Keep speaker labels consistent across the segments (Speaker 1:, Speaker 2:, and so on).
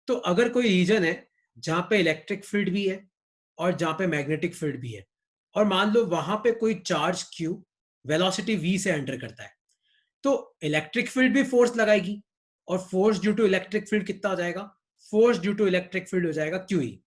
Speaker 1: तो अगर कोई रीजन है जहां पे इलेक्ट्रिक फील्ड भी है और जहां पे मैग्नेटिक फील्ड भी है, और मान लो वहां पे कोई चार्ज q वेलोसिटी v से एंटर करता है, तो इलेक्ट्रिक फील्ड भी फोर्स लगाएगी, और force due to electric field कितना हो जाएगा? Force due to electric field हो जाएगा QE।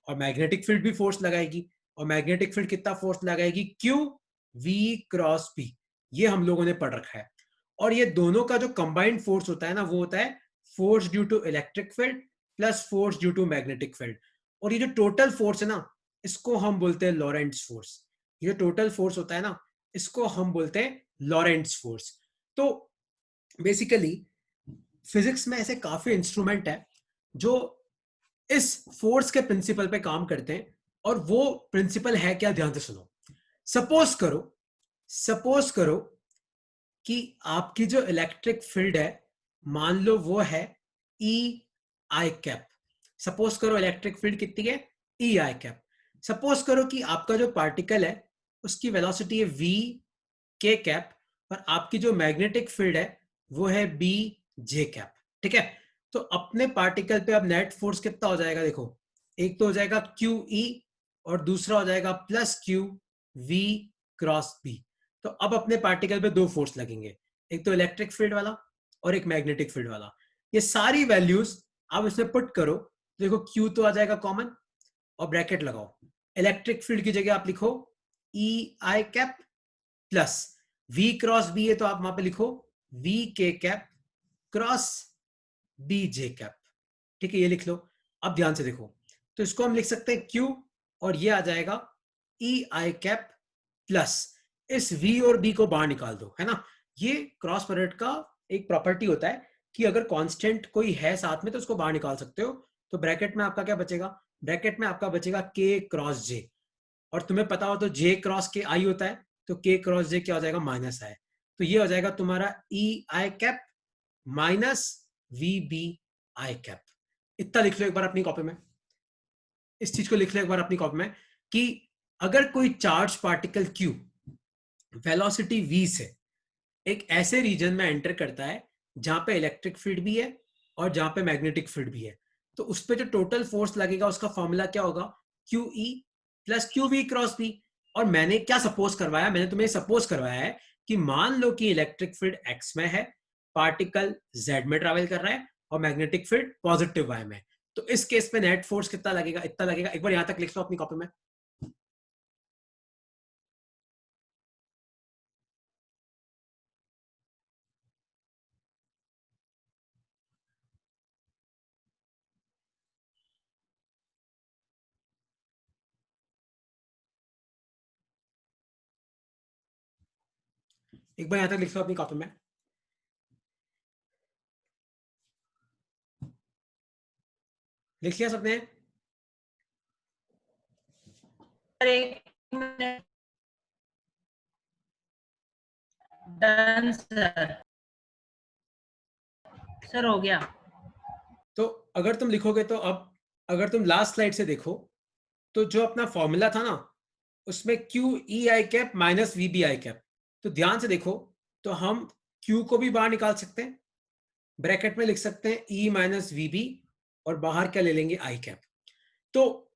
Speaker 1: और मैग्नेटिक फील्ड भी फोर्स लगाएगी, और मैग्नेटिक फील्ड कितना फोर्स लगाएगी? Q V cross P। ये हम लोगों ने पढ़ रखा है। और ये दोनों का जो कंबाइंड फोर्स होता है ना, वो होता है force due to electric field plus force due to magnetic field. और ये जो टोटल फोर्स है ना, इसको हम बोलते हैं लॉरेंट्ज फोर्स। ये जो टोटल फोर्स होता है ना, इसको हम बोलते हैं लॉरेंट्ज फोर्स। तो बेसिकली फिजिक्स में ऐसे काफी इंस्ट्रूमेंट है जो इस फोर्स के प्रिंसिपल पे काम करते हैं। और वो प्रिंसिपल है क्या, ध्यान से सुनो। सपोज करो कि आपकी जो इलेक्ट्रिक फील्ड है, मान लो वो है ई आई कैप। सपोज करो इलेक्ट्रिक फील्ड कितनी है? ई आई कैप। सपोज करो कि आपका जो पार्टिकल है उसकी वेलोसिटी है वी के कैप, और आपकी जो मैग्नेटिक फील्ड है वो है बी जे कैप। ठीक है, तो अपने पार्टिकल पे अब नेट फोर्स कितना हो जाएगा? देखो, एक तो हो जाएगा क्यू ई, और दूसरा हो जाएगा plus q v cross B. तो अब अपने पार्टिकल पे दो फोर्स लगेंगे, एक तो इलेक्ट्रिक फील्ड वाला और एक मैग्नेटिक फील्ड वाला। ये सारी वैल्यूज आप इसमें पुट करो, देखो क्यू तो आ जाएगा कॉमन, और ब्रैकेट लगाओ। इलेक्ट्रिक फील्ड की जगह आप लिखो ई आई cap plus V cross B है तो आप वहां पे लिखो वी के cap cross B J cap. ठीक है, ये लिख लो। अब ध्यान से देखो, तो इसको हम लिख सकते हैं क्यू, और ये आ जाएगा ई आई कैप प्लस इस v और b को बाहर निकाल दो, है ना। ये क्रॉस प्रोडक्ट का एक प्रॉपर्टी होता है कि अगर कांस्टेंट कोई है साथ में तो उसको बाहर निकाल सकते हो। तो ब्रैकेट में आपका क्या बचेगा? ब्रैकेट में आपका बचेगा k क्रॉस j, और तुम्हें पता हो तो j क्रॉस k i होता है, तो k क्रॉस j क्या हो जाएगा? Minus i। तो ये हो जाएगा तुम्हारा e i cap minus v B i cap. इतना लिख लो एक बार अपनी कॉपी में, इस चीज को लिख लो एक बार अपनी कॉपी में, कि अगर कोई charge particle q velocity v से एक ऐसे रीजन में एंटर करता है जहां पे इलेक्ट्रिक फील्ड भी है और जहां पे मैग्नेटिक फील्ड भी है, तो उस पर जो टोटल फोर्स लगेगा उसका फॉर्मूला क्या होगा? Q E plus q v cross B. और मैंने क्या सपोज करवाया? मैंने तुम्हें सपोज करवाया है कि मान लो कि इलेक्ट्रिक फील्ड एक्स में है, पार्टिकल जेड में ट्रेवल कर रहा है, और मैग्नेटिक फील्ड पॉजिटिव वाई में। तो इस केस में नेट फोर्स कितना लगेगा? इतना लगेगा। एक बार यहां तक लिख लो अपनी कॉपी में। एक बार यहां तक लिख लो अपनी कॉपी में। लिख लिया सबने?
Speaker 2: एक मिनट। Done sir. सर हो गया।
Speaker 1: तो अगर तुम लिखोगे तो अब अगर तुम लास्ट स्लाइड से देखो, तो जो अपना फॉर्मूला था ना, उसमें q E I cap minus v B i cap. तो ध्यान से देखो, तो हम क्यू को भी बाहर निकाल सकते हैं, ब्रैकेट में लिख सकते हैं ई माइनस वी बी, और बाहर क्या ले लेंगे? आई कैप। तो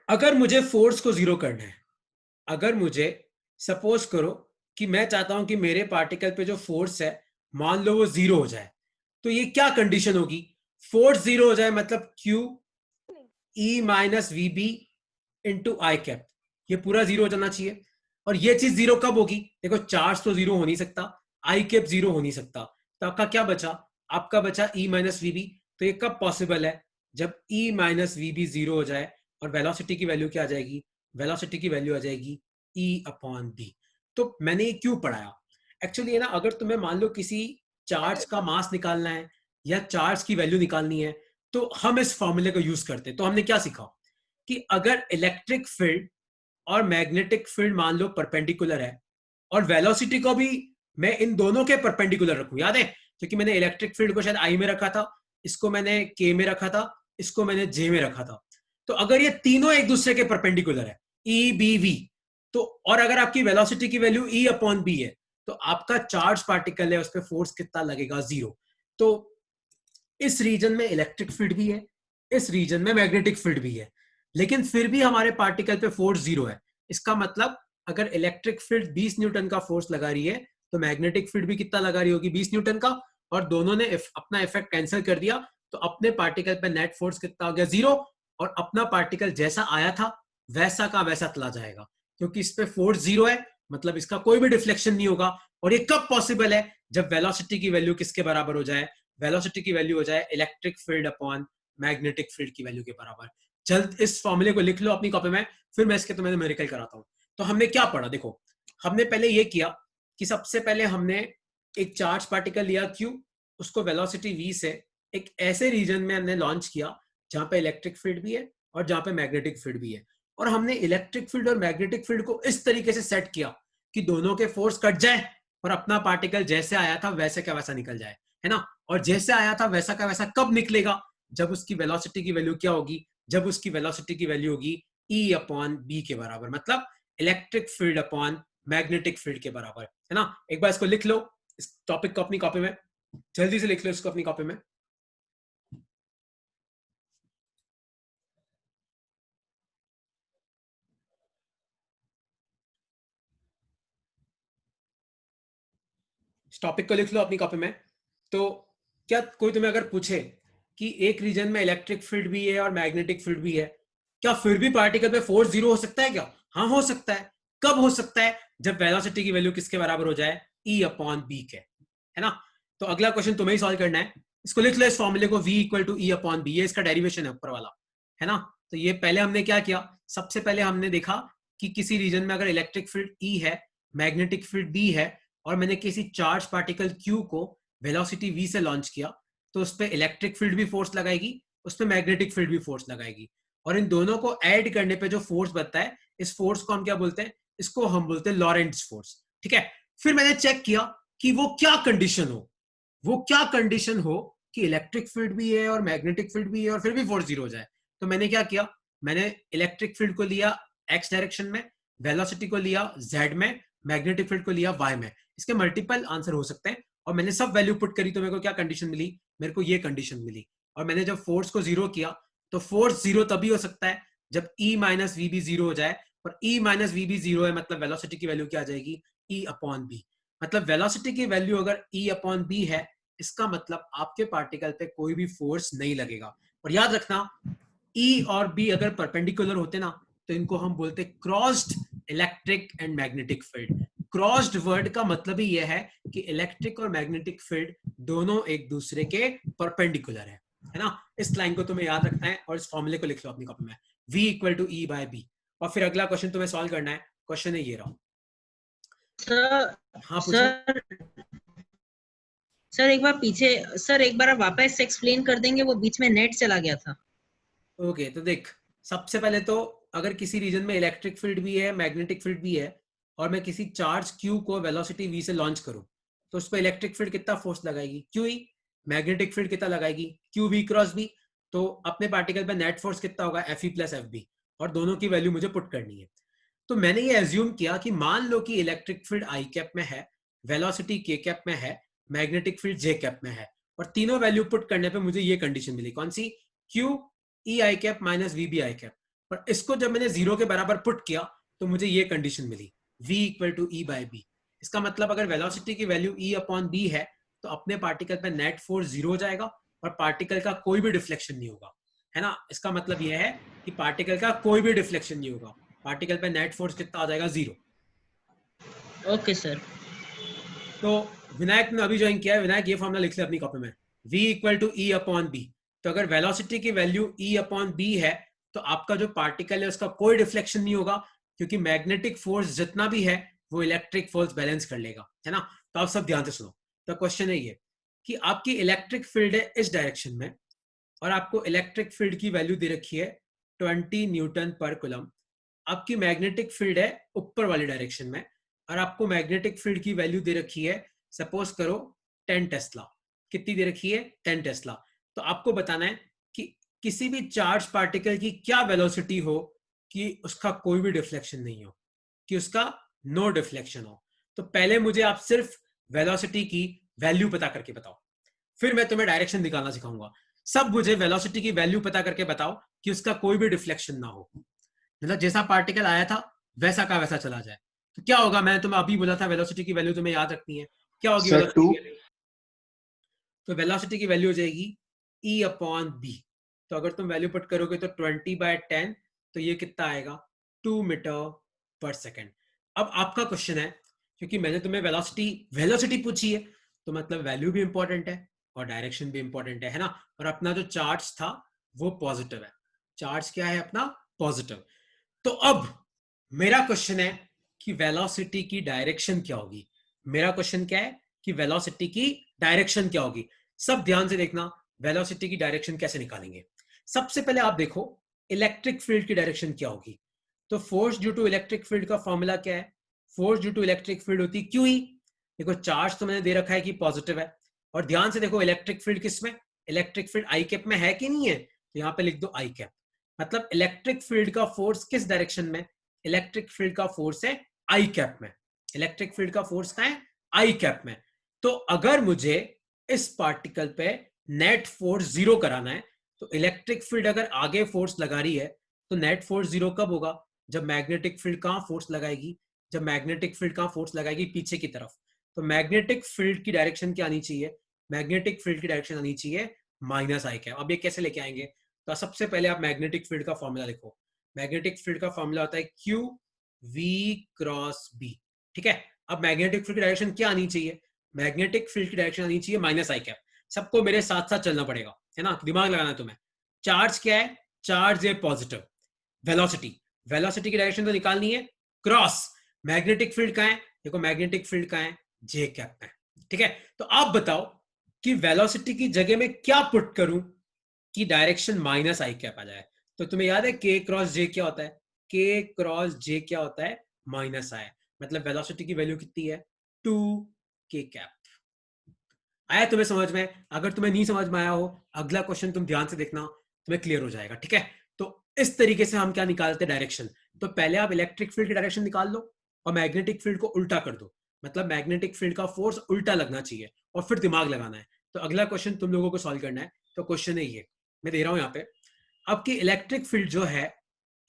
Speaker 1: अगर मुझे फोर्स को जीरो करना है, अगर मुझे सपोज करो कि मैं चाहता हूं कि मेरे पार्टिकल पे जो फोर्स है मान लो वो जीरो हो जाए, तो ये क्या कंडीशन होगी? फोर्स जीरो हो जाए मतलब q E minus v B into i cap, ये पूरा जीरो हो जाना चाहिए। और ये चीज जीरो कब होगी? देखो, चार्ज तो जीरो हो नहीं सकता, आई कैप जीरो हो नहीं सकता, तो आपका क्या बचा? आपका बचा ई माइनस वी बी। तो ये कब पॉसिबल है? जब ई माइनस वी बी जीरो हो जाए, और वेलोसिटी की वैल्यू क्या आ जाएगी? वेलोसिटी की वैल्यू आ जाएगी ई अपॉन बी। तो मैंने ये क्यों पढ़ाया? एक्चुअली है ना, अगर तुम्हें मान लो किसी चार्ज का मास निकालना है या चार्ज की वैल्यू निकालनी है, तो हम इस फॉर्मूले को यूज करते हैं। तो हमने क्या सीखा कि अगर इलेक्ट्रिक फील्ड और मैग्नेटिक फील्ड मान लो परपेंडिकुलर है, और वेलोसिटी को भी मैं इन दोनों के परपेंडिकुलर रखूं, याद है? क्योंकि मैंने इलेक्ट्रिक फील्ड को शायद आई में रखा था, इसको मैंने के में रखा था, इसको मैंने जे में रखा था। तो अगर ये तीनों एक दूसरे के परपेंडिकुलर है, ई बी वी, तो और अगर आपकी वेलोसिटी की वैल्यू ई अपॉन बी है, तो आपका चार्ज पार्टिकल है उस पर फोर्स कितना लगेगा? जीरो। तो इस रीजन में इलेक्ट्रिक फील्ड भी है, इस रीजन में मैग्नेटिक फील्ड भी है, लेकिन फिर भी हमारे पार्टिकल पे फोर्स 0 है। इसका मतलब अगर इलेक्ट्रिक फील्ड 20 न्यूटन का फोर्स लगा रही है तो मैग्नेटिक फील्ड भी कितना लगा रही होगी, 20 न्यूटन का, और दोनों ने अपना इफेक्ट कैंसिल कर दिया, तो अपने पार्टिकल पे नेट फोर्स कितना हो गया, 0, और अपना पार्टिकल जैसा आया था वैसा का वैसा चला जाएगा, क्योंकि इस पे फोर्स 0 है, मतलब इसका कोई भी डिफ्लेक्शन नहीं होगा। और ये कब पॉसिबल है, जब वेलोसिटी की वैल्यू किसके बराबर हो जाए, वेलोसिटी की वैल्यू हो जाए electric field upon magnetic field की वैल्यू के बराबर। जल्द इस फॉर्मूले को लिख लो अपनी कॉपी में, फिर मैं इसके तुम्हें न्यूमेरिकल कराता हूं। तो हमने क्या पढ़ा, देखो हमने पहले ये किया कि सबसे पहले हमने एक चार्ज पार्टिकल लिया Q, उसको वेलोसिटी v से एक ऐसे रीजन में हमने लॉन्च किया जहां पे इलेक्ट्रिक फील्ड भी है और जहां पे मैग्नेटिक फील्ड भी है, और हमने इलेक्ट्रिक फील्ड और मैग्नेटिक फील्ड को इस तरीके से सेट किया कि दोनों के फोर्स कट जाए और अपना पार्टिकल जैसे आया था वैसे का वैसा निकल जाए, है ना। और जैसे आया था वैसा का वैसा कब निकलेगा, जब उसकी वेलोसिटी की वैल्यू क्या होगी, जब उसकी वेलोसिटी की वैल्यू होगी E अपॉन बी के बराबर, मतलब electric field upon magnetic field के बराबर, है ना। एक बार इसको लिख लो, इस टॉपिक को अपनी कॉपी में, जल्दी से लिख लो इसको अपनी कॉपी में। इस टॉपिक को लिख लो अपनी कॉपी में। तो क्या कोई तुम्हें अगर पूछे कि एक रीजन में इलेक्ट्रिक फील्ड भी है और मैग्नेटिक फील्ड भी है, क्या फिर भी पार्टिकल पे फोर्स 0 हो सकता है क्या? हाँ हो सकता है। कब हो सकता है? जब वेलोसिटी की वैल्यू किसके बराबर हो जाए, E अपॉन बी के, है ना। तो अगला क्वेश्चन तुम्हें ही सॉल्व करना है। इसको लिख लो इस फॉर्मूले को, V equal to E upon B, ये इसका डेरिवेशन है ऊपर वाला, है ना। तो ये पहले हमने क्या किया, सबसे पहले हमने देखा कि किसी रीजन में अगर इलेक्ट्रिक फील्ड E है, मैग्नेटिक फील्ड B है, और मैंने किसी चार्ज पार्टिकल Q को वेलोसिटी V से लॉन्च किया, तो उस पर इलेक्ट्रिक फील्ड भी फोर्स लगाएगी, उस पर मैग्नेटिक फील्ड भी फोर्स लगाएगी, और इन दोनों को ऐड करने पे जो फोर्स बनता है, इस फोर्स को हम क्या बोलते हैं, इसको हम बोलते हैं लॉरेंट्ज फोर्स, ठीक है। फिर मैंने चेक किया कि वो क्या कंडीशन हो, वो क्या कंडीशन हो कि इलेक्ट्रिक फील्ड भी है और मैग्नेटिक फील्ड भी है और फिर भी फोर्स 0 हो जाए। तो मैंने क्या किया, मैंने इलेक्ट्रिक फील्ड को लिया x डायरेक्शन में, वेलोसिटी को लिया z में, मैग्नेटिक फील्ड को लिया y में। इसके मल्टीपल आंसर हो सकते हैं, और मैंने सब वैल्यू पुट करी तो मेरे को क्या कंडीशन मिली, मेरे को ये कंडीशन मिली। और मैंने जब फोर्स को 0 किया, तो फोर्स 0 तभी हो सकता है जब E माइनस वी भी 0 हो जाए, और E माइनस वी भी 0 है, मतलब वेलोसिटी की वैल्यू क्या आ जाएगी, E अपॉन बी। मतलब वेलोसिटी की वैल्यू अगर E अपॉन बी है, इसका मतलब आपके पार्टिकल पे कोई भी फोर्स नहीं लगेगा। और याद रखना, E और B अगर परपेंडिकुलर होते ना, तो इनको हम बोलते crossed electric and magnetic field. Crossed word का मतलब ही यह है कि इलेक्ट्रिक और मैग्नेटिक फील्ड दोनों एक दूसरे के परपेंडिकुलर है ना। इस लाइन को तुम्हें याद रखना है, और इस फॉर्मूले को लिख लो अपनी कॉपी में, V equal to E by B. और फिर अगला क्वेश्चन तुम्हें सॉल्व करना है, क्वेश्चन है ये रहा।
Speaker 2: सर
Speaker 1: हाँ पूछो।
Speaker 2: सर सर एक बार पीछे, सर एक बार वापस से एक्सप्लेन कर देंगे, वो बीच में नेट चला गया था।
Speaker 1: ओके तो देख, सबसे पहले तो अगर किसी रीजन में इलेक्ट्रिक फील्ड भी है, मैग्नेटिक फील्ड भी है, और मैं किसी चार्ज Q को वेलोसिटी V से लॉन्च करूं, तो उस पर इलेक्ट्रिक फील्ड कितना फोर्स लगाएगी, QE। मैग्नेटिक फील्ड कितना लगाएगी, QV क्रॉस B। तो अपने पार्टिकल पे नेट फोर्स कितना होगा, FE प्लस FB, और दोनों की वैल्यू मुझे पुट करनी है। तो मैंने ये एज्यूम किया कि मान लो कि इलेक्ट्रिक फील्ड I कैप में है, वेलोसिटी K कैप में है, मैग्नेटिक फील्ड J कैप में है, और तीनों वैल्यू पुट करने पे मुझे ये कंडीशन मिली, कौन सी, Q E i cap minus v B i cap. पर इसको जब मैंने 0 के बराबर पुट किया, तो मुझे ये कंडीशन मिली, V equal to E by B. इसका मतलब अगर वेलोसिटी की वैल्यू E अपॉन बी है, तो अपने पार्टिकल पे नेट फोर्स 0 हो जाएगा, और पार्टिकल का कोई भी डिफ्लेक्शन नहीं होगा, है ना। इसका मतलब यह है कि पार्टिकल का कोई भी डिफ्लेक्शन नहीं होगा, पार्टिकल पे नेट फोर्स कितना आ जाएगा, 0।
Speaker 2: Okay sir.
Speaker 1: तो विनायक ने अभी ज्वाइन किया है, विनायक ये फॉर्मूला लिख ले अपनी कॉपी में, V equal to E upon B. तो अगर वेलोसिटी की वैल्यू E अपॉन बी है, तो आपका जो पार्टिकल है उसका कोई डिफ्लेक्शन नहीं होगा, क्योंकि मैग्नेटिक फोर्स जितना भी है वो इलेक्ट्रिक फोर्स बैलेंस कर लेगा, है ना। तो आप सब ध्यान से सुनो। तो क्वेश्चन है ये कि आपकी इलेक्ट्रिक फील्ड है इस डायरेक्शन में, और आपको इलेक्ट्रिक फील्ड की वैल्यू दे रखी है 20 न्यूटन पर कूलम। आपकी मैग्नेटिक फील्ड है ऊपर वाली डायरेक्शन में, और आपको मैग्नेटिक फील्ड की वैल्यू दे रखी है, सपोज करो 10 टेस्ला। कितनी दे रखी है, 10 टेस्ला। तो आपको बताना है कि किसी भी चार्ज पार्टिकल की क्या वेलोसिटी हो कि उसका कोई भी डिफ्लेक्शन नहीं हो, कि उसका नो डिफ्लेक्शन हो। तो पहले मुझे आप सिर्फ वेलोसिटी की वैल्यू पता करके बताओ, फिर मैं तुम्हें डायरेक्शन निकालना सिखाऊंगा। सब मुझे वेलोसिटी की वैल्यू पता करके बताओ कि उसका कोई भी डिफ्लेक्शन ना हो, मतलब जैसा पार्टिकल आया था वैसा का वैसा चला जाए। तो क्या होगा, मैंने तुम्हें अभी बोला था वेलोसिटी की वैल्यू तुम्हें याद रखनी है, क्या होगी
Speaker 3: सर
Speaker 1: वेलोसिटी
Speaker 3: 2।
Speaker 1: की वैल्यू? तो वेलोसिटी की वैल्यू हो जाएगी E अपॉन बी। तो अगर तुम वैल्यू पुट करोगे तो 20/10, तो ये कितना आएगा 2 मीटर पर सेकेंड। अब आपका क्वेश्चन है, क्योंकि मैंने तुम्हें वेलोसिटी वेलोसिटी पूछी है तो मतलब वैल्यू भी इंपॉर्टेंट है और डायरेक्शन भी इंपॉर्टेंट है ना। और अपना जो चार्ज था वो पॉजिटिव है, चार्ज क्या है अपना पॉजिटिव। तो अब मेरा क्वेश्चन है कि वेलोसिटी की डायरेक्शन क्या होगी। मेरा क्वेश्चन क्या है कि वेलोसिटी की डायरेक्शन क्या होगी। सब ध्यान से देखना, वेलोसिटी की डायरेक्शन कैसे निकालेंगे। सबसे पहले आप देखो इलेक्ट्रिक फील्ड की डायरेक्शन क्या होगी। तो force due to electric field का फॉर्मूला क्या है? Force due to electric field होती क्यू ई। देखो चार्ज तो मैंने दे रखा है कि पॉजिटिव है, और ध्यान से देखो इलेक्ट्रिक फील्ड किस में, इलेक्ट्रिक फील्ड आई कैप में है कि नहीं है, तो यहां पे लिख दो आई कैप। मतलब इलेक्ट्रिक फील्ड का फोर्स किस डायरेक्शन में, इलेक्ट्रिक फील्ड का फोर्स है आई कैप में। इलेक्ट्रिक फील्ड का फोर्स कहां है? आई कैप में। तो अगर मुझे इस पार्टिकल पे नेट फोर्स जीरो कराना है, तो इलेक्ट्रिक फील्ड अगर आगे फोर्स लगा रही है तो नेट फोर्स जीरो कब होगा? जब मैग्नेटिक फील्ड कहां फोर्स लगाएगी, जब मैग्नेटिक फील्ड कहां फोर्स लगाएगी पीछे की तरफ। तो मैग्नेटिक फील्ड की डायरेक्शन क्या आनी चाहिए? मैग्नेटिक फील्ड की डायरेक्शन आनी चाहिए माइनस आई कैप। अब ये कैसे लेके आएंगे? तो सबसे पहले आप मैग्नेटिक फील्ड का फॉर्मूला लिखो। मैग्नेटिक फील्ड का फॉर्मूला होता है क्यू वी क्रॉस बी। ठीक है, अब मैग्नेटिक फील्ड की डायरेक्शन क्या आनी चाहिए? मैग्नेटिक फील्ड की डायरेक्शन आनी चाहिए माइनस आई कैप। सबको मेरे साथ साथ चलना पड़ेगा, है ना, दिमाग लगाना है तुम्हें। चार्ज क्या है? चार्ज है पॉजिटिव। वेलोसिटी, वेलोसिटी की डायरेक्शन तो निकालनी है क्रॉस। मैग्नेटिक फील्ड कहां है? देखो मैग्नेटिक फील्ड कहां है? जे कैप में। ठीक है, तो आप बताओ कि वेलोसिटी की जगह में क्या पुट करूं कि डायरेक्शन माइनस आई कैप आ जाए। तो तुम्हें याद है के क्रॉस जे क्या होता है? के क्रॉस जे क्या होता है? माइनस आई। मतलब वेलोसिटी की वैल्यू कितनी है? 2 के कैप। आया तुम्हें समझ में? अगर तुम्हें नहीं समझ में आया हो, अगला क्वेश्चन तुम ध्यान से देखना, तुम्हें क्लियर हो जाएगा। ठीक है, तो इस तरीके से हम क्या निकालते हैं डायरेक्शन। तो पहले आप इलेक्ट्रिक फील्ड की डायरेक्शन निकाल लो और मैग्नेटिक फील्ड को उल्टा कर दो, मतलब मैग्नेटिक फील्ड का फोर्स उल्टा लगना चाहिए, और फिर दिमाग लगाना है। तो अगला क्वेश्चन तुम लोगों को सॉल्व करना है। तो क्वेश्चन है ये, मैं दे रहा हूं यहाँ पे। आपकी इलेक्ट्रिक फील्ड जो है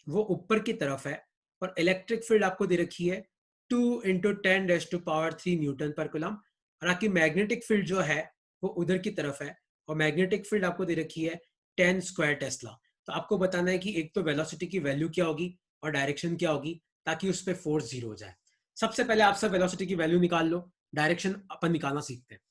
Speaker 1: वो ऊपर की तरफ है, और इलेक्ट्रिक फील्ड आपको दे रखी है 2 × 10⁻³ न्यूटन पर कूलम। और आपकी मैग्नेटिक फील्ड जो है वो उधर की तरफ है, और मैग्नेटिक फील्ड आपको दे रखी है 10² टेस्ला। तो आपको बताना है कि एक तो वेलोसिटी की वैल्यू क्या होगी और डायरेक्शन क्या होगी, ताकि उस पर फोर्स जीरो हो जाए। सबसे पहले आप सब वेलोसिटी की वैल्यू निकाल लो, डायरेक्शन अपन निकालना सीखते हैं।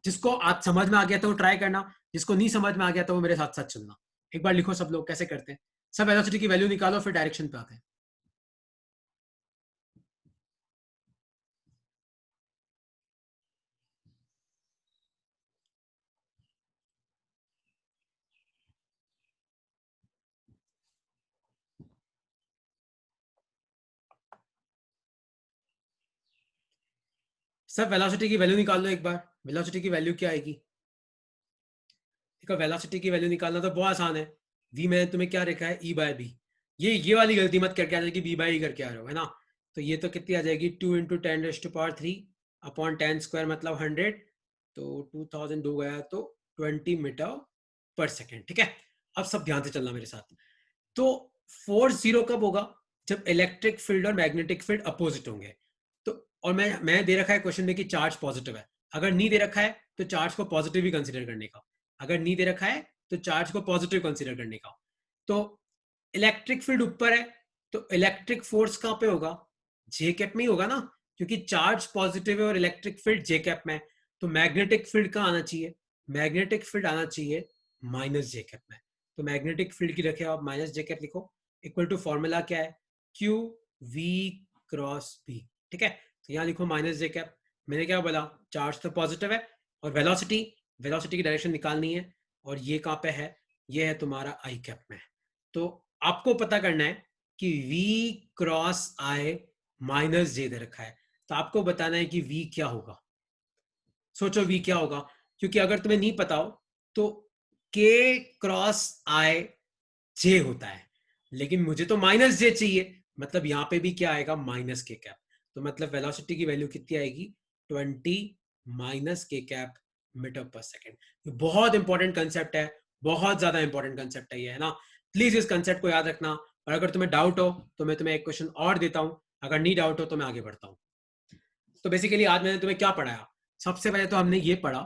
Speaker 1: जिसको आज समझ में आ गया था वो ट्राई करना, जिसको नहीं समझ में आ गया था वो मेरे साथ साथ चलना। एक बार लिखो सब लोग कैसे करते हैं। सब वेलोसिटी की वैल्यू निकालो, फिर डायरेक्शन पे आते हैं। सब वेलोसिटी की वैल्यू निकाल लो एक बार। वेलोसिटी की वैल्यू क्या आएगी? देखो वेलोसिटी की वैल्यू निकालना तो बहुत आसान है। वी मैंने तुम्हें क्या लिखा है? E/b। ये वाली गलती मत करके आ जाए कि B/E करके आ रहे हो, है ना। तो ये तो कितनी आ जाएगी 2 × 10⁻³ अपॉन 10² मतलब 100। तो 2000 हो गया तो 20 मीटर पर सेकेंड। ठीक है, अब सब ध्यान से चलना मेरे साथ। तो फोर्स जीरो कब होगा? जब इलेक्ट्रिक फील्ड और मैग्नेटिक फील्ड अपोजिट होंगे। तो और मैं दे रखा है क्वेश्चन में कि चार्ज पॉजिटिव है। अगर नहीं दे रखा है तो चार्ज को पॉजिटिव ही कंसीडर करने का। अगर नहीं दे रखा है तो चार्ज को पॉजिटिव कंसीडर करने का। तो इलेक्ट्रिक फील्ड ऊपर है, तो इलेक्ट्रिक फोर्स कहां पे होगा? जे कैप में ही होगा ना, क्योंकि चार्ज पॉजिटिव है और इलेक्ट्रिक फील्ड जे कैप में है। तो मैग्नेटिक फील्ड कहां आना चाहिए? मैग्नेटिक फील्ड आना चाहिए माइनस जे कैप में। तो मैग्नेटिक फील्ड की रखे आप माइनस जे कैप लिखो, इक्वल टू फॉर्मूला क्या है? Q v cross B. ठीक है, तो यहां लिखो माइनस जे कैप। मैंने क्या बोला? चार्ज तो पॉजिटिव है, और वेलोसिटी, वेलोसिटी की डायरेक्शन निकालनी है, और ये कहां पे है? ये है तुम्हारा आई कैप में। तो आपको पता करना है कि V क्रॉस आई माइनस जे दे रखा है, तो आपको बताना है कि V क्या होगा। सोचो V क्या होगा, क्योंकि अगर तुम्हें नहीं पता हो तो K क्रॉस आई जे होता है, लेकिन मुझे तो माइनस जे चाहिए, मतलब यहां पे भी क्या आएगा? माइनस के कैप। तो मतलब वेलोसिटी की वैल्यू कितनी आएगी? 20 माइनस के कैप मीटर पर सेकेंड। बहुत इंपॉर्टेंट कंसेप्ट है, बहुत ज्यादा इंपॉर्टेंट कंसेप्ट है ये, है ना। प्लीज इस कंसेप्ट को याद रखना, और अगर तुम्हें डाउट हो तो मैं तुम्हें एक क्वेश्चन और देता हूं, अगर नहीं डाउट हो तो मैं आगे बढ़ता हूं। तो बेसिकली आज मैंने तुम्हें क्या पढ़ाया? सबसे पहले तो हमने ये पढ़ा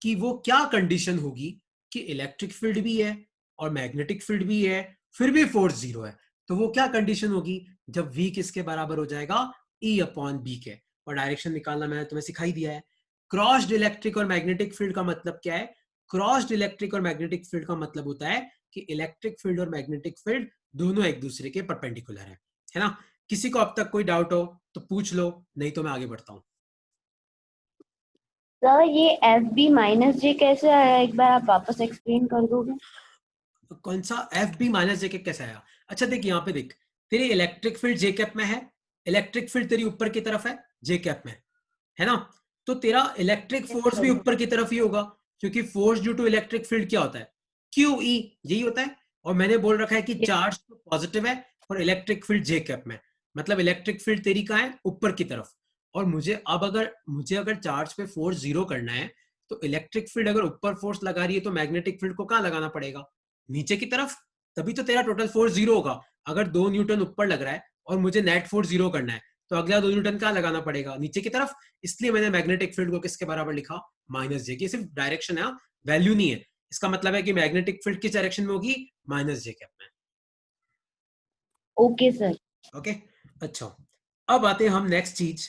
Speaker 1: कि वो क्या कंडीशन होगी कि इलेक्ट्रिक फील्ड भी है और मैग्नेटिक फील्ड भी है, फिर भी फोर्स जीरो है। तो वो क्या कंडीशन होगी जब v किसके बराबर हो जाएगा? E अपॉन बी के। और डायरेक्शन निकालना मैंने तुम्हें सिखाई दिया है। क्रॉस्ड इलेक्ट्रिक और मैग्नेटिक फील्ड का मतलब क्या है? क्रॉस्ड इलेक्ट्रिक और मैग्नेटिक फील्ड का मतलब होता है कि इलेक्ट्रिक फील्ड और मैग्नेटिक फील्ड दोनों एक दूसरे के परपेंडिकुलर है ना। किसी को अब तक कोई डाउट हो तो पूछ लो, नहीं तो मैं आगे बढ़ता हूँ।
Speaker 3: सर ये एफ बी माइनस जे कैसे आया, एक बार आप वापस एक्सप्लेन कर दोगे?
Speaker 1: तो कौन सा एफ बी माइनस जे कैसे आया? अच्छा देख, यहाँ पे देख, तेरी इलेक्ट्रिक फील्ड जे कैप में है, इलेक्ट्रिक फील्ड तेरी ऊपर की तरफ है जे कैप में, है ना। तो तेरा इलेक्ट्रिक फोर्स भी ऊपर की तरफ ही होगा, क्योंकि force due to electric field क्या होता है? क्यू ई, यही होता है। और मैंने बोल रखा है कि चार्ज तो पॉजिटिव है और इलेक्ट्रिक फील्ड जे कैप में, मतलब इलेक्ट्रिक फील्ड तेरी कहाँ है? ऊपर की तरफ। और मुझे अगर चार्ज पे फोर्स जीरो करना है, तो इलेक्ट्रिक फील्ड अगर ऊपर फोर्स लगा रही है तो मैग्नेटिक फील्ड को कहाँ लगाना पड़ेगा? नीचे की तरफ। तभी तो तेरा टोटल फोर्स जीरो होगा। अगर 2 न्यूटन ऊपर लग रहा है और मुझे नेट फोर्स जीरो करना है, तो अगला 2 न्यूटन कहाँ लगाना पड़ेगा? नीचे की तरफ। इसलिए मैंने मैग्नेटिक फील्ड को किसके बराबर लिखा? माइनस जे की। सिर्फ डायरेक्शन है, वैल्यू नहीं है। इसका मतलब है कि मैग्नेटिक फील्ड किस डायरेक्शन में होगी? माइनस जे कैप में।
Speaker 3: Okay sir.
Speaker 1: ओके, अच्छा, अब आते हैं हम नेक्स्ट चीज।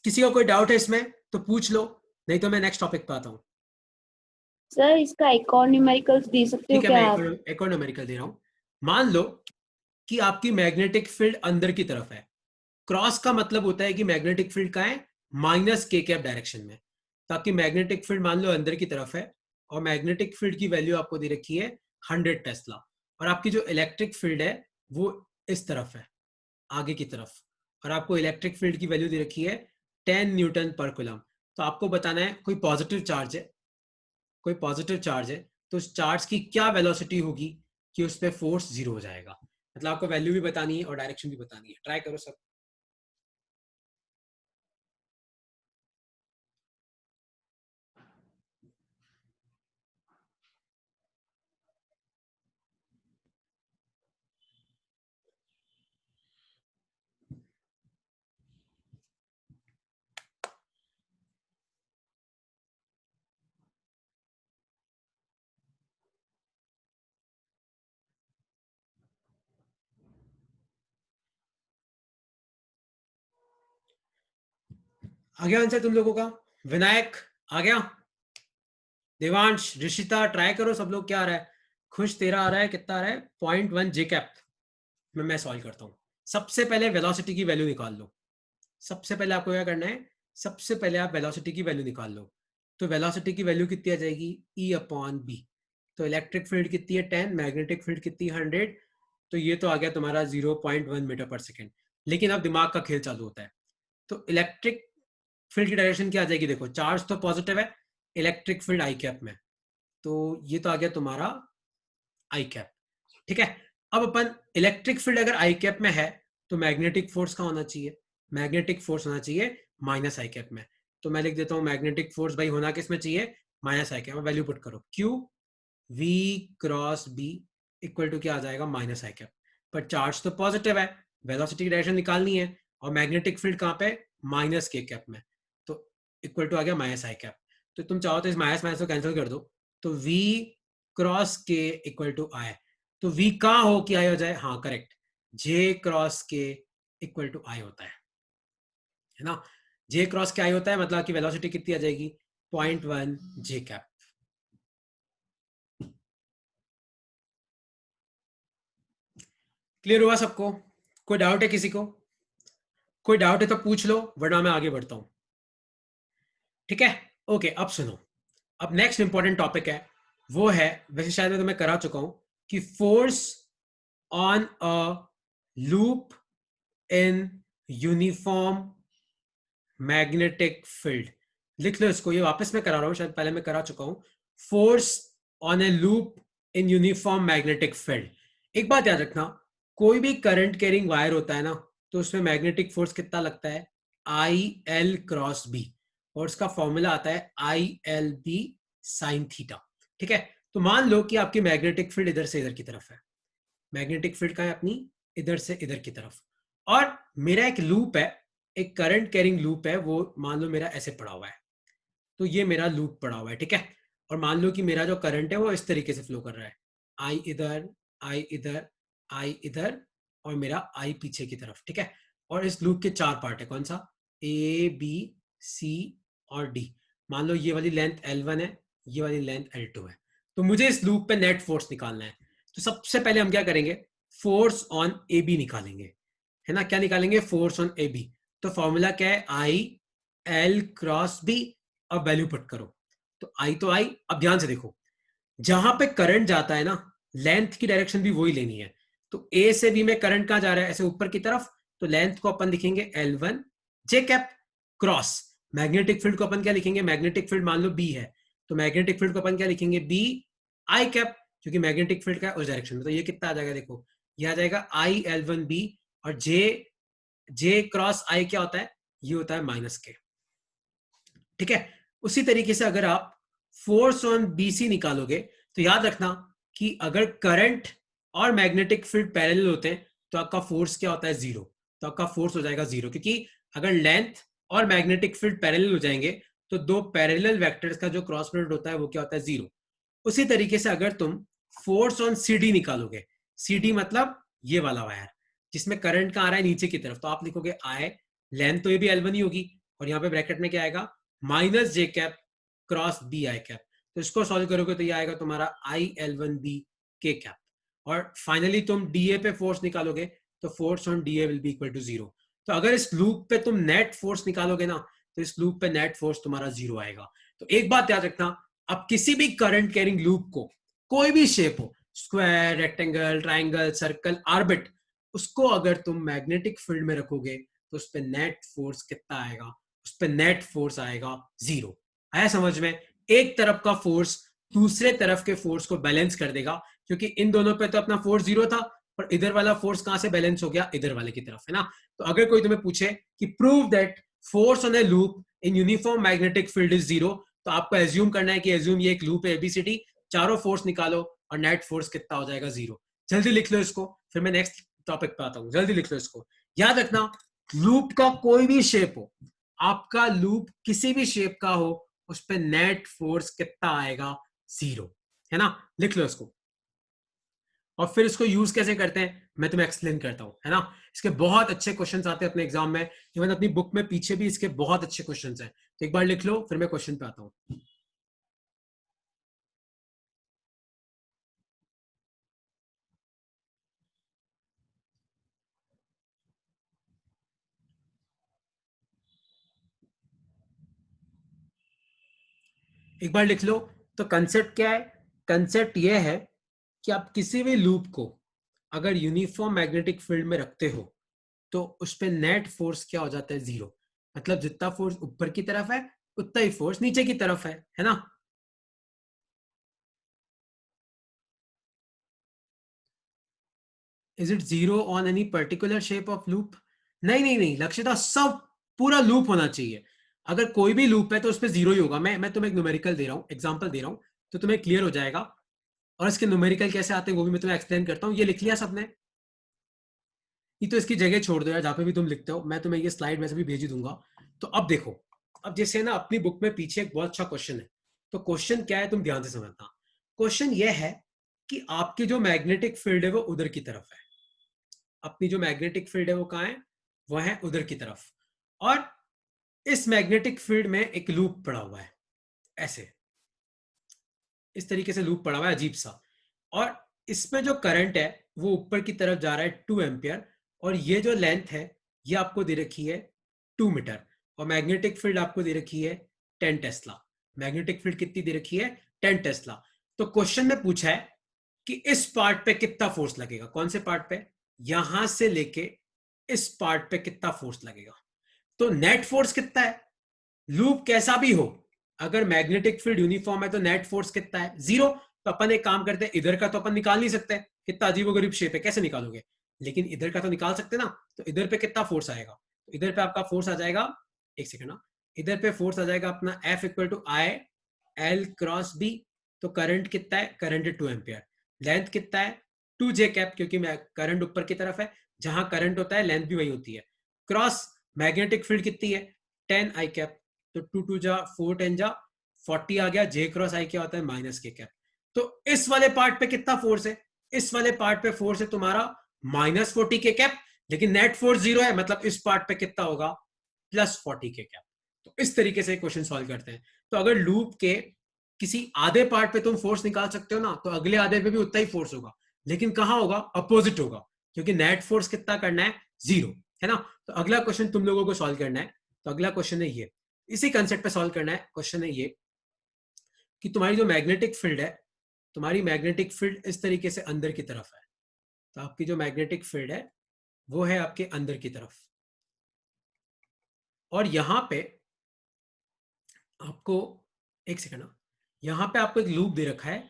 Speaker 1: किसी का कोई डाउट है इसमें तो पूछ लो, नहीं तो मैं नेक्स्ट टॉपिक पे आता हूँ।
Speaker 3: सर इसका एक और न्यूमेरिकल्स दे सकते हो
Speaker 1: ठीक है,
Speaker 3: क्या
Speaker 1: मैं
Speaker 3: आप?
Speaker 1: एक और न्यूमेरिकल दे रहा हूं। मान लो कि आपकी मैग्नेटिक फील्ड अंदर की तरफ है। क्रॉस का मतलब होता है कि मैग्नेटिक फील्ड का है माइनस के कैप डायरेक्शन में। तो आपकी मैग्नेटिक फील्ड मान लो अंदर की तरफ है, और मैग्नेटिक फील्ड की वैल्यू आपको दे रखी है 100 टेस्ला। और आपकी जो इलेक्ट्रिक फील्ड है वो इस तरफ है, आगे की तरफ। और आपको इलेक्ट्रिक फील्ड की वैल्यू दे रखी है 10 न्यूटन पर कूलम। तो आपको बताना है कोई पॉजिटिव चार्ज है, कोई पॉजिटिव चार्ज है, तो उस चार्ज की क्या वेलोसिटी होगी कि उस पर फोर्स जीरो हो जाएगा। मतलब आपको वैल्यू भी बतानी है और डायरेक्शन भी बतानी है। ट्राई करो सब। आ गया आंसर तुम लोगों का? विनायक आ गया? देवांश, ऋषिता, ट्राई करो सब लोग। क्या आ रहा है? खुश तेरा आ रहा है, कितना आ रहा है? 0.1 जे कैप में। मैं सॉल्व करता हूँ। सबसे पहले वेलोसिटी की वैल्यू निकाल लो। सबसे पहले आपको क्या करना है? सबसे पहले आप वेलोसिटी की वैल्यू निकाल लो। तो वेलोसिटी की वैल्यू कितनी आ जाएगी? E upon B. तो इलेक्ट्रिक फील्ड कितनी है? 10, मैग्नेटिक फील्ड कितनी? 100। तो ये तो आ गया तुम्हारा 0.1 मीटर पर सेकेंड। लेकिन अब दिमाग का खेल चालू होता है। तो इलेक्ट्रिक फील्ड की डायरेक्शन क्या आ जाएगी? देखो, चार्ज तो पॉजिटिव है, इलेक्ट्रिक फील्ड आई कैप में, तो ये तो आ गया तुम्हारा आई कैप। ठीक है। अब अपन इलेक्ट्रिक फील्ड अगर आई कैप में है तो मैग्नेटिक फोर्स का होना चाहिए? मैग्नेटिक फोर्स होना चाहिए माइनस आई कैप में। तो मैं लिख देता हूं मैग्नेटिक फोर्स भाई होना किस में चाहिए? माइनस आई कैप में। वैल्यू पुट करो, q v cross B equal to क्या आ जाएगा? Minus i cap. पर चार्ज तो पॉजिटिव है, वेलोसिटी की डायरेक्शन निकालनी है, और मैग्नेटिक फील्ड कहां पे? माइनस के कैप में। तो इक्वल टू आ गया माइनस आई कैप। तो तुम चाहो तो इस माइनस माइनस को कैंसिल कर दो, तो v क्रॉस के इक्वल टू आई। तो v कहां हो कि आई हो जाए? हाँ करेक्ट, j क्रॉस के इक्वल टू आई होता है ना। j क्रॉस के आई होता है, मतलब कि वेलोसिटी कितनी आ जाएगी? 0.1 जे कैप। क्लियर हुआ सबको? कोई डाउट है किसी को? कोई डाउट है तो पूछ लो, वरना मैं आगे बढ़ता हूं। ठीक है, ओके। अब सुनो, अब नेक्स्ट इंपॉर्टेंट टॉपिक है, वो है, वैसे शायद मैं तुम्हें करा चुका हूं, कि force on a loop in uniform magnetic field. लिख लो इसको, ये वापस मैं करा रहा हूं, शायद पहले मैं करा चुका हूं। Force on A loop in uniform magnetic field. एक बात याद रखना, कोई भी करंट कैरिंग वायर होता है ना, तो उसमें मैग्नेटिक फोर्स कितना लगता है? I L cross B. और उसका फॉर्मूला आता है ILB साइन थीटा। ठीक है, तो मान लो कि आपकी मैग्नेटिक फील्ड इधर से इधर की तरफ है, मैग्नेटिक फील्ड का है अपनी इधर से इधर की तरफ, और मेरा एक लूप है, एक करंट कैरिंग लूप है, वो मान लो मेरा ऐसे पड़ा हुआ है, तो ये मेरा लूप पड़ा हुआ है। ठीक है, और मान लो कि मेरा जो करंट है वो इस तरीके से फ्लो कर रहा है, आई इधर, आई इधर, आई इधर, और मेरा आई पीछे की तरफ। ठीक है, और इस लूप के 4 पार्ट है, कौन सा, ए बी सी और डी। मान लो ये वाली लेंथ L1 है, ये वाली लेंथ L2 है, तो मुझे इस लूप पे नेट फोर्स निकालना है। तो सबसे पहले हम क्या करेंगे, फोर्स ऑन ए बी निकालेंगे, है ना। क्या निकालेंगे, फोर्स ऑन ए बी। तो फॉर्मूला क्या है, आई एल क्रॉस बी। अब वैल्यू पुट करो, तो आई तो आई। अब ध्यान से देखो, जहां पे करंट जाता है ना, लेंथ की डायरेक्शन भी वही लेनी है। तो ए से बी में करंट कहां जा रहा है, ऐसे ऊपर की तरफ, तो लेंथ को अपन लिखेंगे L1 जे कैप क्रॉस मैग्नेटिक फील्ड को अपन क्या लिखेंगे, मैग्नेटिक फील्ड मान लो बी है, तो मैग्नेटिक फील्ड को अपन क्या लिखेंगे, बी आई कैप, क्योंकि मैग्नेटिक फील्ड का उस डायरेक्शन में। तो ये कितना आ जाएगा, देखो ये आ जाएगा IL1B, और जे जे क्रॉस आई क्या होता है, ये होता है -K। ठीक है, उसी तरीके से अगर आप फोर्स ऑन BC निकालोगे, तो याद रखना कि अगर करंट और मैग्नेटिक फील्ड पैरेलल होते हैं तो आपका फोर्स क्या होता है, 0। तो आपका फोर्स हो जाएगा 0, क्योंकि अगर लेंथ और मैग्नेटिक फील्ड पैरेलल हो जाएंगे तो दो पैरेलल वेक्टर्स का जो क्रॉस प्रोडक्ट होता है वो क्या होता है, 0। उसी तरीके से अगर तुम फोर्स ऑन CD निकालोगे, CD मतलब ये वाला वायर जिसमें करंट का आ रहा है नीचे की तरफ, तो आप लिखोगे I, लेंथ तो ये भी L1 ही होगी, और यहाँ पे ब्रैकेट में क्या आएगा, -J cap cross B I cap. तो इसको सॉल्व करोगे तो ये आएगा तुम्हारा IL1B K कैप। और फाइनली तुम DA पे फोर्स निकालोगे, तो force on DA will be equal to 0। तो अगर इस लूप पे तुम नेट फोर्स निकालोगे ना, तो इस लूप पे नेट फोर्स तुम्हारा 0 आएगा। तो एक बात याद रखना, अब किसी भी करंट कैरिंग लूप को, कोई भी शेप हो, square, rectangle, triangle, circle, orbit, उसको अगर तुम मैग्नेटिक फील्ड में रखोगे तो उस पर नेट फोर्स कितना आएगा, उस पर नेट फोर्स आएगा 0। आया समझ में, एक तरफ का फोर्स दूसरे तरफ के फोर्स को बैलेंस कर देगा, क्योंकि इन दोनों पे तो अपना फोर्स 0 था, पर इधर वाला फोर्स कहां से बैलेंस हो गया, इधर वाले की तरफ, है ना। तो अगर कोई तुम्हें पूछे कि prove that force on A loop in uniform magnetic field is 0, तो आपको एज्यूम करना है कि एज्यूम ये एक लूप है ABCD, चारों फोर्स निकालो और नेट फोर्स कितना हो जाएगा, 0। जल्दी लिख लो इसको, फिर मैं नेक्स्ट टॉपिक पे आता हूं। जल्दी लिख लो इसको, याद रखना लूप का कोई भी शेप हो, आपका लूप किसी भी शेप का हो, उस पर नेट फोर्स कितना आएगा, 0, है ना। लिख लो इसको, और फिर इसको यूज कैसे करते हैं मैं तुम्हें एक्सप्लेन करता हूं, है ना। इसके बहुत अच्छे क्वेश्चंस आते हैं अपने एग्जाम में, इवन अपनी बुक में पीछे भी इसके बहुत अच्छे क्वेश्चंस हैं। तो एक बार लिख लो, फिर मैं क्वेश्चन पे आता हूं। एक बार लिख लो। तो कंसेप्ट क्या है, कंसेप्ट यह है कि आप किसी भी लूप को अगर यूनिफॉर्म मैग्नेटिक फील्ड में रखते हो तो उस पर नेट फोर्स क्या हो जाता है, 0। मतलब जितना फोर्स ऊपर की तरफ है उतना ही फोर्स नीचे की तरफ है ना। Is it 0 on any particular shape of loop, नहीं नहीं नहीं लक्ष्यता, सब पूरा लूप होना चाहिए। अगर कोई भी लूप है तो उस पर 0 ही होगा। मैं तुम्हें एक न्यूमेरिकल दे रहा हूं, एग्जांपल दे रहा हूं, तो तुम्हें क्लियर हो जाएगा। और इसके न्यूमेरिकल कैसे आते हैं वो भी मैं तुम्हें एक्सप्लेन करता हूं। ये लिख लिया सबने, ये तो इसकी जगह छोड़ दो यार, जहां पे भी तुम लिखते हो, मैं तुम्हें ये स्लाइड वैसे भी भेज ही दूंगा। तो अब देखो, अब जैसे ना अपनी बुक में पीछे एक बहुत अच्छा क्वेश्चन है, तो क्वेश्चन क्या है तुम ध्यान से समझना। क्वेश्चन ये है कि आपकी जो मैग्नेटिक फील्ड है वो उधर की तरफ है, अपनी जो मैग्नेटिक फील्ड है वो कहां है, वो है उधर की तरफ। और इस मैग्नेटिक फील्ड में एक लूप पड़ा हुआ है, ऐसे इस तरीके से लूप पड़ा हुआ है अजीब सा, और इसमें जो करंट है वो ऊपर की तरफ जा रहा है 2 एम्पियर, और ये जो लेंथ है ये आपको दे रखी है 2 मीटर, और मैग्नेटिक फील्ड आपको दे रखी है 10 टेस्ला। मैग्नेटिक फील्ड कितनी दे रखी है, 10 टेस्ला। तो क्वेश्चन में पूछा है कि इस पार्ट पे कितना फोर्स लगेगा, कौन से पार्ट पे, यहां से लेके इस पार्ट पे कितना फोर्स लगेगा। तो नेट फोर्स कितना है, लूप कैसा भी हो, अगर मैग्नेटिक फील्ड यूनिफॉर्म है तो नेट फोर्स कितना है, 0। तो अपन एक काम करते हैं, इधर का तो अपन निकाल नहीं सकते, कितना अजीबोगरीब शेप है, कैसे निकालोगे, लेकिन इधर का तो निकाल सकते ना। तो इधर पे कितना फोर्स आएगा, तो इधर पे आपका फोर्स आ जाएगा, एक सेकंड ना, इधर पे फोर्स आ जाएगा अपना F equal to i L cross B. तो करंट कितना है, करंट है 2 एम्पियर। लेंथ कितना है 2 जे कैप, क्योंकि करंट ऊपर की तरफ है, जहां करंट होता है लेंथ भी वही होती है। क्रॉस मैग्नेटिक फील्ड कितनी है 10 आई कैप। तो 2 2 जा 4 10 जा 40 आ गया। जे क्रॉस आई क्या होता है माइनस के कैप। तो इस वाले पार्ट पे कितना फोर्स है, इस वाले पार्ट पे फोर्स है तुम्हारा -40 के कैप, लेकिन नेट फोर्स 0 है, मतलब इस पार्ट पे कितना होगा +40 के कैप। तो इस तरीके से क्वेश्चन सॉल्व करते हैं। तो अगर लूप के किसी आधे पार्ट पे तुम फोर्स निकाल सकते हो ना, तो अगले आधे पे भी उतना ही फोर्स होगा, लेकिन कहां होगा, अपोजिट होगा, क्योंकि नेट फोर्स कितना करना है 0, है ना। तो अगला क्वेश्चन तुम लोगों को सॉल्व करना है। तो अगला क्वेश्चन है ये, इसी कंसेप्ट पे सॉल्व करना है। क्वेश्चन है ये कि तुम्हारी जो मैग्नेटिक फील्ड है, तुम्हारी मैग्नेटिक फील्ड इस तरीके से अंदर की तरफ है। तो आपकी जो मैग्नेटिक फील्ड है वो है आपके अंदर की तरफ, और यहां पे आपको, एक सेकंड, यहां पे आपको एक लूप दे रखा है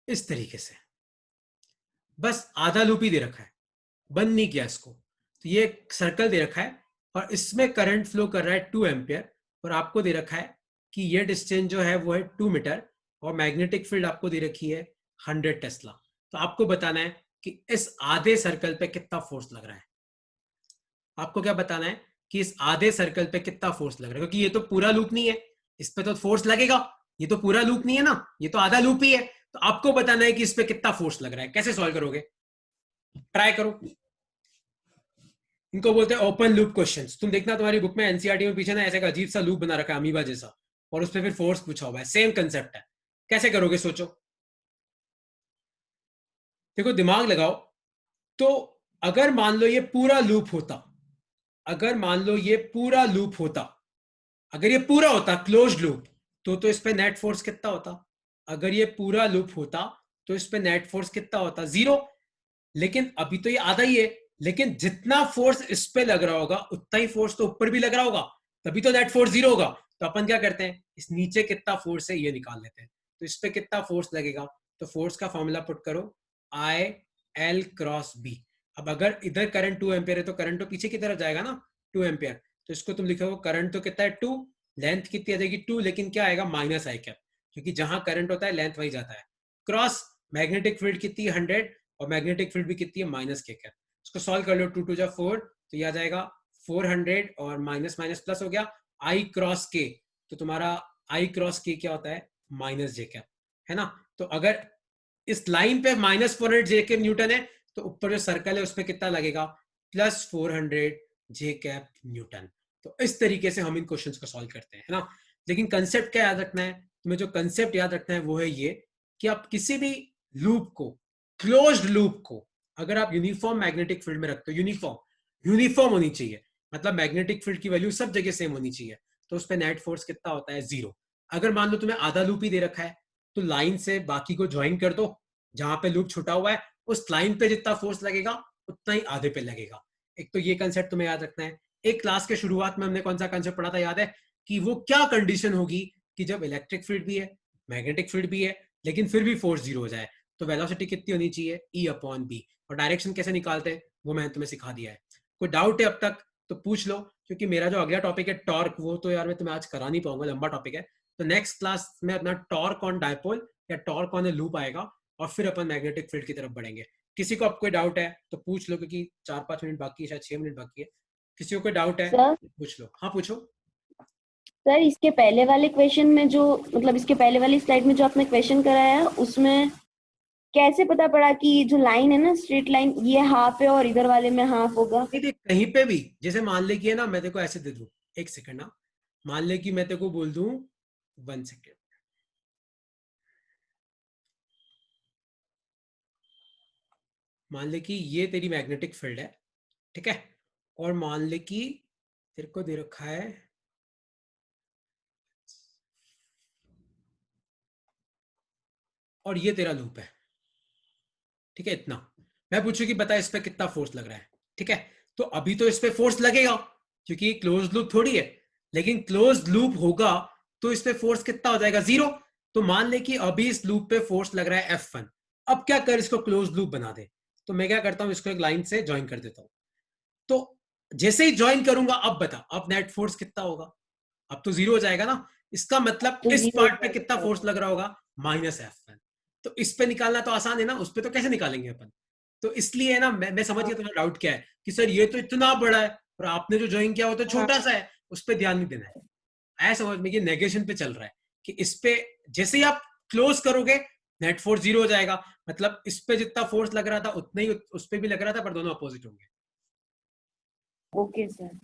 Speaker 1: इस तरीके से, बस आधा लूप ही दे रखा है, बंद नहीं किया इसको। तो ये एक सर्कल दे रखा है और इसमें करंट फ्लो कर रहा है 2 एम्पियर, और आपको दे रखा है कि ये डिस्टेंस जो है वो है 2 मीटर, और मैग्नेटिक फील्ड आपको दे रखी है 100 टेस्ला। तो आपको बताना है कि इस आधे सर्कल पे कितना फोर्स लग रहा है। आपको क्या बताना है कि इस आधे सर्कल पे कितना फोर्स लग रहा है, क्योंकि ये तो पूरा लूप नहीं है, इस पे तो फोर्स लगेगा, ये तो पूरा लूप नहीं है ना, ये तो आधा लूप ही है। तो आपको बताना है कि इस पे कितना फोर्स लग रहा है। कैसे सॉल्व करोगे, ट्राई करो। इनको बोलते हैं ओपन लूप क्वेश्चंस। तुम देखना तुम्हारी बुक में एनसीईआरटी में पीछे ना ऐसे अजीब सा लूप बना रखा है अमीबा जैसा, और उस पर फिर फोर्स पूछा हुआ है। सेम कंसेप्ट है। कैसे करोगे सोचो, देखो दिमाग लगाओ। तो अगर मान लो ये पूरा लूप होता, अगर मान लो ये पूरा लूप होता, अगर ये पूरा होता क्लोज्ड लूप, तो इस पे नेट फोर्स कितना होता। अगर ये पूरा लूप होता तो इस पे नेट फोर्स कितना होता, 0। लेकिन अभी तो ये आधा ही है, लेकिन जितना फोर्स इस पे लग रहा होगा उतना ही फोर्स तो ऊपर भी लग रहा होगा, तभी तो नेट फोर्स 0 होगा। तो अपन क्या करते हैं, इस नीचे कितना फोर्स है ये निकाल लेते हैं। तो इस पे कितना फोर्स लगेगा, तो फोर्स का फॉर्मूला पुट करो आई एल क्रॉस बी। अब अगर इधर करंट 2 एम्पियर है तो करंट तो पीछे की तरफ जाएगा ना 2 एम्पियर। तो इसको तुम लिखोगे करंट तो कितना है 2, लेंथ कितनी आ जाएगी 2, लेकिन क्या आएगा माइनस आई कैप, क्योंकि जहां करंट होता है लेंथ वही जाता है। क्रॉस मैग्नेटिक फील्ड कितनी 100, और मैग्नेटिक फील्ड भी कितनी है माइनस के कैप। इसको सॉल्व कर लो, 2 2 जा 4, तो ये आ जाएगा 400, और माइनस माइनस प्लस हो गया आई क्रॉस के। तो तुम्हारा आई क्रॉस के क्या होता है माइनस जे कैप, है ना। तो अगर इस लाइन पे -400 जे कैप न्यूटन है, तो ऊपर जो सर्कल है उस पर कितना लगेगा +400 जे कैप न्यूटन। तो इस तरीके से हम इन क्वेश्चंस को सॉल्व करते हैं, है ना। लेकिन कंसेप्ट क्या याद रखना है तुम्हें, जो कंसेप्ट याद रखना है वो है ये कि आप किसी भी लूप को, क्लोज्ड लूप को, अगर आप यूनिफॉर्म मैग्नेटिक फील्ड में रखते हो, यूनिफॉर्म होनी चाहिए, मतलब मैग्नेटिक फील्ड की वैल्यू सब जगह सेम होनी चाहिए, तो उस पर नेट फोर्स कितना होता है 0। अगर मान लो तुम्हें आधा लूप ही दे रखा है, तो लाइन से बाकी को ज्वाइन कर दो, जहां पे लूप छुटा हुआ है उस लाइन पे जितना फोर्स लगेगा उतना ही आधे पे लगेगा। एक तो ये कंसेप्ट तुम्हें याद रखना है। एक क्लास के शुरुआत में हमने कौन सा कंसेप्ट पढ़ा था याद है, कि वो क्या कंडीशन होगी कि जब इलेक्ट्रिक फील्ड भी है, मैग्नेटिक फील्ड भी है, लेकिन फिर भी फोर्स 0 हो जाए। तो वेलोसिटी कितनी होनी चाहिए E/B, और डायरेक्शन कैसे निकालते हैं वो मैंने तुम्हें सिखा दिया है। कोई डाउट है अब तक तो पूछ लो, क्योंकि मेरा जो अगला टॉपिक है टॉर्क, वो तो यार मैं तुम्हें आज करा नहीं पाऊंगा, लंबा टॉपिक है। तो नेक्स्ट क्लास में अपना टॉर्क ऑन डायपोल या टॉर्क ऑन ए लूप आएगा, और फिर अपन मैग्नेटिक फील्ड की तरफ बढ़ेंगे। किसी को अब कोई डाउट है तो पूछ लो, क्योंकि 4-5 मिनट बाकी है, शायद 6 मिनट बाकी है। किसी को कोई डाउट है
Speaker 3: सर
Speaker 1: पूछ लो। हाँ पूछो।
Speaker 3: सर इसके पहले वाले क्वेश्चन में जो, मतलब इसके पहले वाली स्लाइड में जो आपने क्वेश्चन कराया है, उसमें कैसे पता पड़ा कि जो लाइन है ना, स्ट्रेट लाइन, ये हाफ है और इधर वाले में हाफ होगा।
Speaker 1: नहीं देख, कहीं पे भी, जैसे मान ले कि है ना, मैं तेरे को ऐसे दे दूं, एक सेकंड ना, मान ले कि मैं तेरे को बोल दूं 1 सेकंड, मान ले कि ये तेरी मैग्नेटिक फील्ड है, ठीक है, और मान ले कि तेरे को दे रखा है, और ये तेरा लूप है, ठीक है, इतना। मैं पूछूं कि बता इस पे कितना फोर्स लग रहा है, ठीक है। तो अभी तो इस पे फोर्स लगेगा, क्योंकि क्लोज लूप थोड़ी है, लेकिन क्लोज लूप होगा तो इस पे फोर्स कितना हो जाएगा 0। तो मान ले कि अभी इस लूप पे फोर्स लग रहा है F1। अब क्या कर, इसको क्लोज लूप बना दे। तो मैं क्या करता हूं, इसको एक लाइन से ज्वाइन कर देता हूं। तो जैसे ही ज्वाइन करूंगा, अब बता अब नेट फोर्स कितना होगा। अब तो 0 हो जाएगा ना, इसका मतलब
Speaker 3: तो
Speaker 1: इस
Speaker 3: 0
Speaker 1: पार्ट पे कितना फोर्स लग रहा होगा, -F1। तो इस पे निकालना तो आसान है ना, उस पे तो कैसे निकालेंगे अपन। तो इसलिए है ना, मैं समझ गया तुम्हारा डाउट क्या है कि सर ये तो इतना बड़ा है और आपने जो ज्वाइन किया वो तो छोटा सा है, उस पर ध्यान नहीं देना है। ऐसा समझ में कि नेगेशन पे चल रहा है कि इस पे जैसे ही आप क्लोज करोगे नेट फोर्स 0 हो जाएगा, मतलब इस पे जितना फोर्स लग रहा था उतना ही उस पे भी लग रहा था, पर दोनों अपोजिट होंगे।
Speaker 3: Okay sir.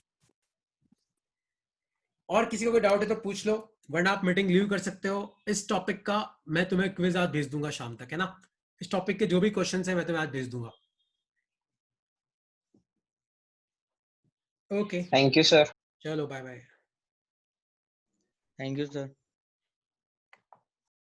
Speaker 1: और किसी को कोई डाउट है तो पूछ लो, वरना आप मीटिंग लीव कर सकते हो। इस टॉपिक का मैं तुम्हें क्विज आज भेज दूंगा शाम तक, है ना। इस टॉपिक के जो भी क्वेश्चन है मैं तुम्हें आज भेज दूंगा। Okay
Speaker 4: thank you sir.
Speaker 1: चलो bye bye.
Speaker 5: Thank you sir.